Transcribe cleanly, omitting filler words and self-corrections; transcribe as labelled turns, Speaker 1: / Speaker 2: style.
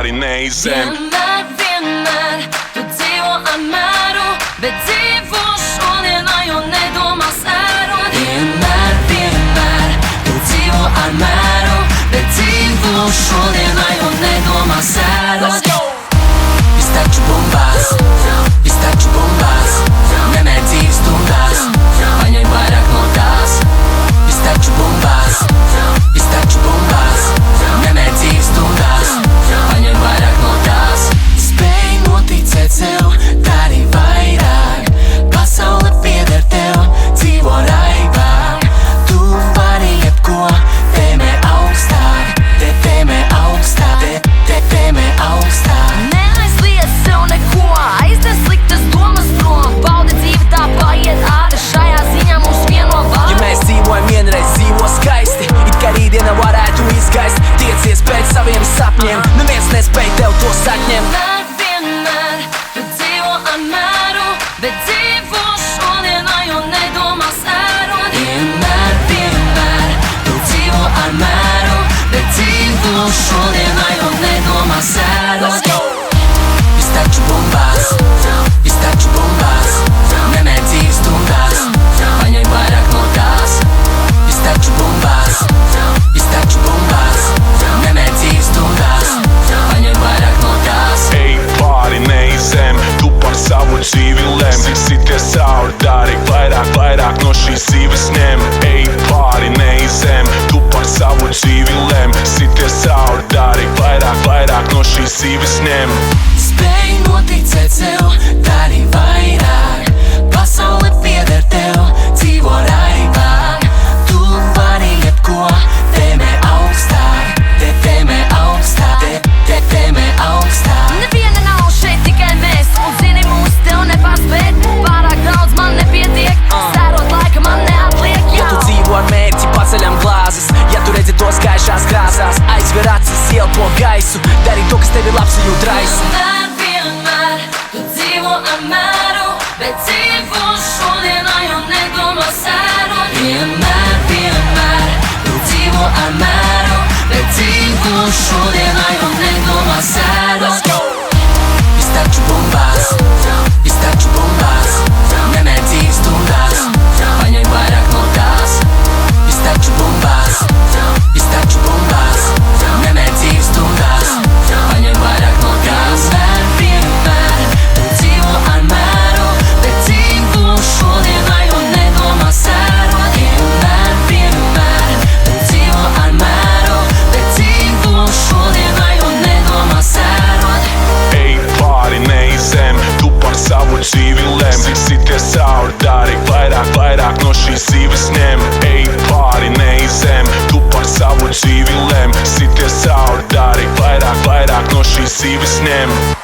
Speaker 1: pāri neizem.
Speaker 2: Vienmēr tu dzīvo ar mēru, bet dzīvo šodienā, jo nedomā sērot. Vienmēr tu dzīvo ar mēru, bet dzīvo šodienā, jo nedomā sērot. Viss taču bumbās, viss taču bumbās, nemēr dzīves stundās, paņem vairāk no tās. Viss taču bumbās, viss taču bumbās, nemēr dzīves stundās, paņem vairāk no tās. Spēj noticēt sev, dari vairāk, pasaule pieder tev, dzīvo raibāk. Tu vari jebko, tēmē augstāk, tēmē augstāk, tēmē augstāk. Neaizliedz sev neko, aiznes sliktas domas prom, baudi dzīvi tā paiet ātri, šajā ziņā mūs vieno vārds.
Speaker 3: Ja mēs dzīvojam vienreiz, dzīvo skaisti, it kā rītdiena varētu izgaist. Tiecies pēc saviem sapņiem, neviens nespēj tev to atņemt.
Speaker 2: Vienmēr tu dzīvo ar mēru, bet dzīvo šodienā, jo nedomā sērot. Vienmēr tu dzīvo ar mēru, bet dzīvo šodienā, jo nedomā sērot. Viss taču bumbās, viss taču bumbās, nemēr dzīves stundās, paņem vairāk no tās. Viss taču bumbās, viss taču bumbās, nemēr dzīves stundās, paņem vairāk no tās.
Speaker 1: Ej pāri neizem, tu par savu dzīvi lem. Sities cauri, dari vairāk no šīs dzīves ņem. Ej pāri neizem, tu par savu dzīvi lem. Sities cauri, dari vairāk no šīs dzīves ņem.
Speaker 2: Spēj noticēt sev, dari vairāk, pasaule pieder tev, dzīvo raibāk. Tu vari jebko, tēmē augstāk, tēmē augstāk, tēmē augstāk. Neviena nav šeit, tikai mēs, un zini mūs tev nepārspēt. Pārāk daudz man nepietiek, sērot laika man neatliek.
Speaker 3: Ja tu dzīvo ar mērķi, paceļam glāzes, ja tu redzi tos gaišās krāsās, aizver acis, ielpo gaisu, dari to, kas tev ir labs un jūt raisu.
Speaker 2: Vienmēr tu dzīvo ar mēru, bet dzīvo šodienā, jo nedomā sērot. Vienmēr tu dzīvo ar mēru, bet dzīvo šodienā, jo nedomā sērot. Viss taču bumbās, viss taču bumbās, nemēr dzīves stundās, paņem vairāk no tās. Viss taču bumbās, viss taču bumbās, nemēr dzīves stundās, paņem vairāk no tās. Vienmēr tu dzīvo ar mēru, bet dzīvo šodienā, jo nedomā sērot. Vienmēr tu dzīvo ar mēru, bet dzīvo šodienā, jo nedomā sērot.
Speaker 1: Ej pāri neizem, tu par savu dzīvi lem. Sities cauri, dari vairāk no šīs dzīves ņem. Ej pāri neizem, tu par savu dzīvi lem. Sities cauri, dari vairāk no šīs dzīves ņem.